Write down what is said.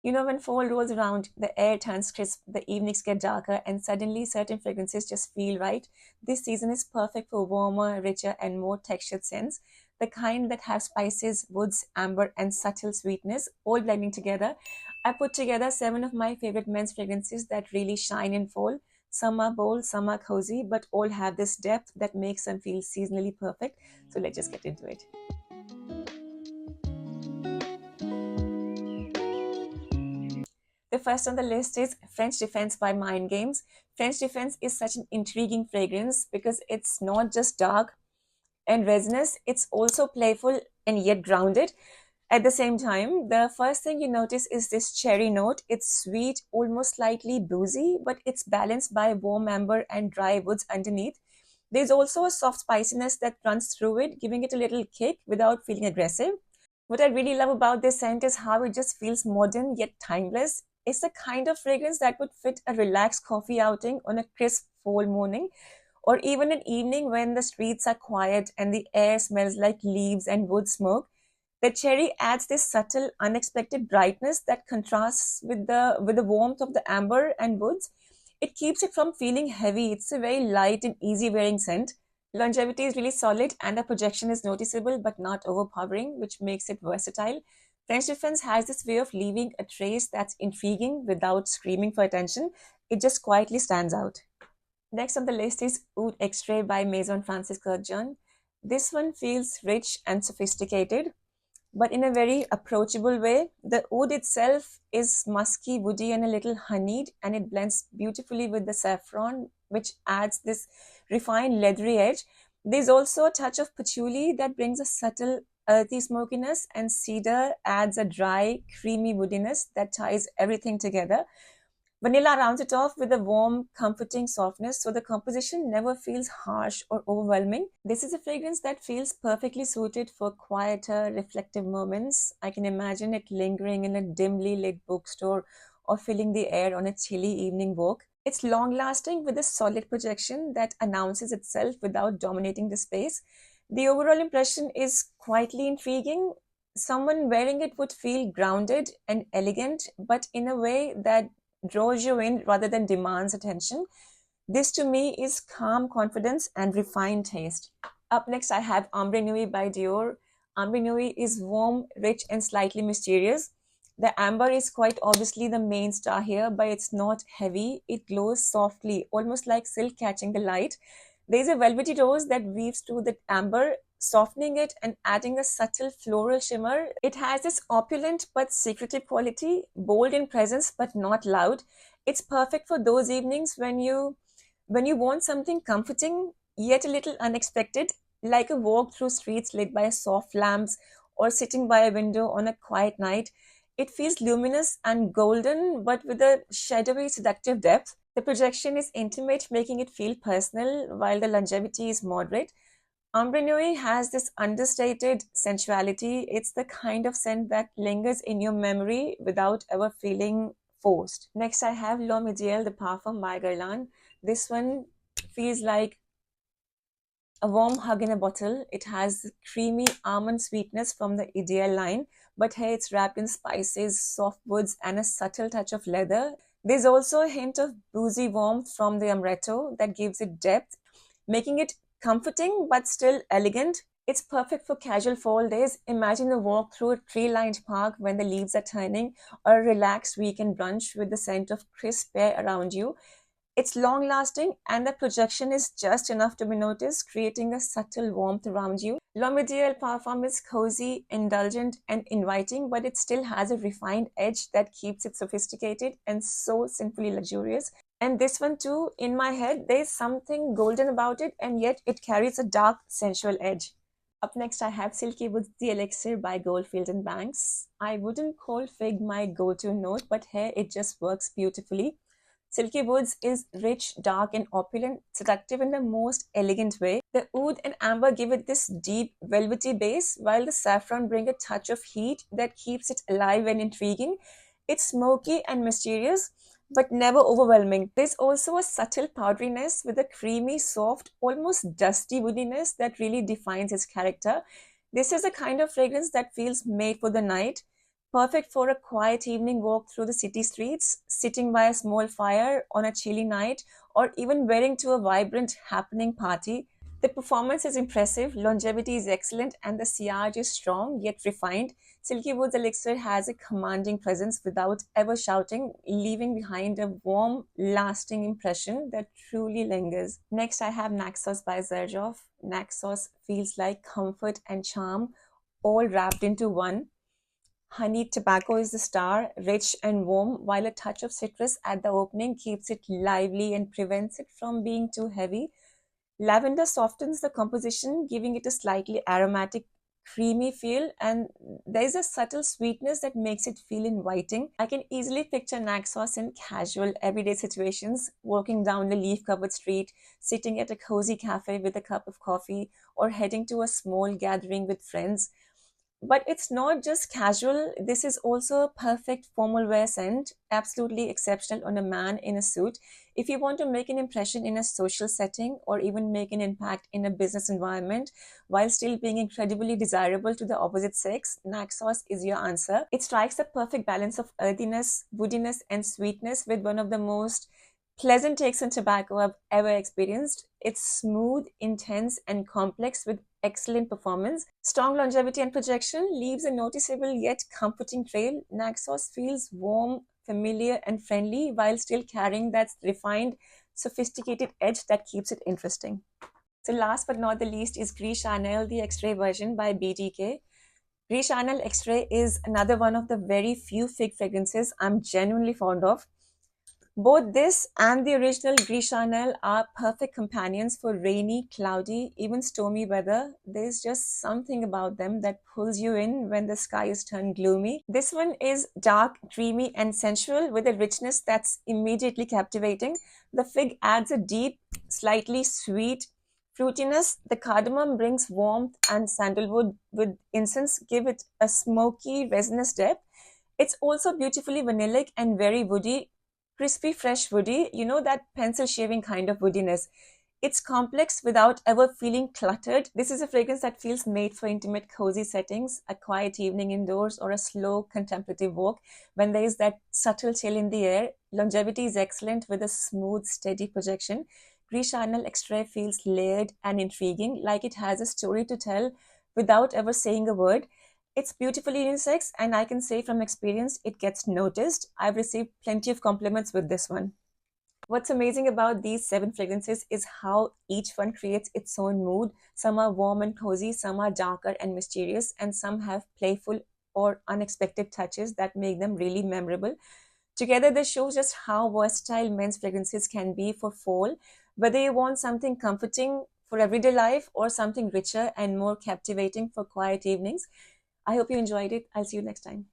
You know, when fall rolls around, the air turns crisp, the evenings get darker, and suddenly certain fragrances just feel right. This season is perfect for warmer, richer, and more textured scents, the kind that have spices, woods, amber, and subtle sweetness all blending together. I put together seven of my favorite men's fragrances that really shine in fall. Some are bold, some are cozy, but all have this depth that makes them feel seasonally perfect. So let's just get into it. The first on the list is French Defense by Mind Games. French Defense is such an intriguing fragrance because it's not just dark and resinous, it's also playful and yet grounded. At the same time, the first thing you notice is this cherry note. It's sweet, almost slightly boozy, but it's balanced by warm amber and dry woods underneath. There's also a soft spiciness that runs through it, giving it a little kick without feeling aggressive. What I really love about this scent is how it just feels modern yet timeless. It's the kind of fragrance that would fit a relaxed coffee outing on a crisp fall morning, or even an evening when the streets are quiet and the air smells like leaves and wood smoke. The cherry adds this subtle, unexpected brightness that contrasts with the warmth of the amber and woods. It keeps it from feeling heavy. It's a very light and easy wearing scent. Longevity is really solid and the projection is noticeable but not overpowering, which makes it versatile. French Defense has this way of leaving a trace that's intriguing without screaming for attention. It just quietly stands out. Next on the list is Oud Extrait by Maison Francis Kurkdjian. This one feels rich and sophisticated, but in a very approachable way. The oud itself is musky, woody, and a little honeyed, and it blends beautifully with the saffron, which adds this refined leathery edge. There's also a touch of patchouli that brings a subtle earthy smokiness, and cedar adds a dry, creamy woodiness that ties everything together. Vanilla rounds it off with a warm, comforting softness, so the composition never feels harsh or overwhelming. This is a fragrance that feels perfectly suited for quieter, reflective moments. I can imagine it lingering in a dimly lit bookstore or filling the air on a chilly evening walk. It's long lasting with a solid projection that announces itself without dominating the space. The overall impression is quietly intriguing. Someone wearing it would feel grounded and elegant, but in a way that draws you in rather than demands attention. This to me is calm confidence and refined taste. Up next, I have Ambre Nuit by Dior. Ambre Nuit is warm, rich, and slightly mysterious. The amber is quite obviously the main star here, but it's not heavy. It glows softly, almost like silk catching the light. There's a velvety rose that weaves through the amber, softening it and adding a subtle floral shimmer. It has this opulent but secretive quality, bold in presence but not loud. It's perfect for those evenings when you want something comforting yet a little unexpected, like a walk through streets lit by soft lamps or sitting by a window on a quiet night. It feels luminous and golden, but with a shadowy, seductive depth. The projection is intimate, making it feel personal, while the longevity is moderate. Ambre Nuit has this understated sensuality. It's the kind of scent that lingers in your memory without ever feeling forced. Next, I have L'Homme Idéal, the Parfum by Guerlain. This one feels like a warm hug in a bottle. It has creamy almond sweetness from the Idéal line, but here it's wrapped in spices, soft woods, and a subtle touch of leather. There's also a hint of boozy warmth from the amaretto that gives it depth, making it comforting but still elegant. It's perfect for casual fall days. Imagine a walk through a tree-lined park when the leaves are turning, or a relaxed weekend brunch with the scent of crisp air around you. It's long lasting and the projection is just enough to be noticed, creating a subtle warmth around you. L'Homme Idéal Parfum is cozy, indulgent, and inviting, but it still has a refined edge that keeps it sophisticated and so simply luxurious. And this one too, in my head, there's something golden about it, and yet it carries a dark, sensual edge. Up next, I have Silky with the Elixir by Goldfield and Banks. I wouldn't call fig my go-to note, but here it just works beautifully. Silky Woods is rich, dark, and opulent, seductive in the most elegant way. The oud and amber give it this deep, velvety base, while the saffron bring a touch of heat that keeps it alive and intriguing. It's smoky and mysterious, but never overwhelming. There's also a subtle powderiness with a creamy, soft, almost dusty woodiness that really defines its character. This is a kind of fragrance that feels made for the night. Perfect for a quiet evening walk through the city streets, sitting by a small fire on a chilly night, or even wearing to a vibrant happening party. The performance is impressive, longevity is excellent, and the sillage is strong yet refined. Silky Woods Elixir has a commanding presence without ever shouting, leaving behind a warm, lasting impression that truly lingers. Next, I have Naxos by Xerjoff. Naxos feels like comfort and charm all wrapped into one. Honey tobacco is the star, rich and warm, while a touch of citrus at the opening keeps it lively and prevents it from being too heavy. Lavender softens the composition, giving it a slightly aromatic, creamy feel, and there's a subtle sweetness that makes it feel inviting. I can easily picture Naxos in casual, everyday situations, walking down a leaf covered street, sitting at a cozy cafe with a cup of coffee, or heading to a small gathering with friends. But it's not just casual, this is also a perfect formal wear scent, absolutely exceptional on a man in a suit. If you want to make an impression in a social setting or even make an impact in a business environment while still being incredibly desirable to the opposite sex, Naxos is your answer. It strikes the perfect balance of earthiness, woodiness, and sweetness with one of the most pleasant takes on tobacco I've ever experienced. It's smooth, intense, and complex with excellent performance. Strong longevity and projection leaves a noticeable yet comforting trail. Naxos feels warm, familiar, and friendly while still carrying that refined, sophisticated edge that keeps it interesting. So, last but not the least, is Gris Charnel, the Extrait version by BTK. Gris Charnel Extrait is another one of the very few fig fragrances I'm genuinely fond of. Both this and the original Gris Charnel are perfect companions for rainy, cloudy, even stormy weather. There's just something about them that pulls you in when the sky is turned gloomy. This one is dark, dreamy, and sensual with a richness that's immediately captivating. The fig adds a deep, slightly sweet fruitiness. The cardamom brings warmth, and sandalwood with incense give it a smoky, resinous depth. It's also beautifully vanillic and very woody, crispy, fresh woody, that pencil shaving kind of woodiness. It's complex without ever feeling cluttered. This is a fragrance that feels made for intimate, cozy settings, a quiet evening indoors, or a slow, contemplative walk when there is that subtle chill in the air. Longevity is excellent with a smooth, steady projection. Gris Charnel Extrait feels layered and intriguing, like it has a story to tell without ever saying a word. It's beautifully unisex, and I can say from experience it gets noticed. I've received plenty of compliments with this one. What's amazing about these 7 fragrances is how each one creates its own mood. Some are warm and cozy, some are darker and mysterious, and some have playful or unexpected touches that make them really memorable. Together, this shows just how versatile men's fragrances can be for fall, whether you want something comforting for everyday life or something richer and more captivating for quiet evenings. I hope you enjoyed it. I'll see you next time.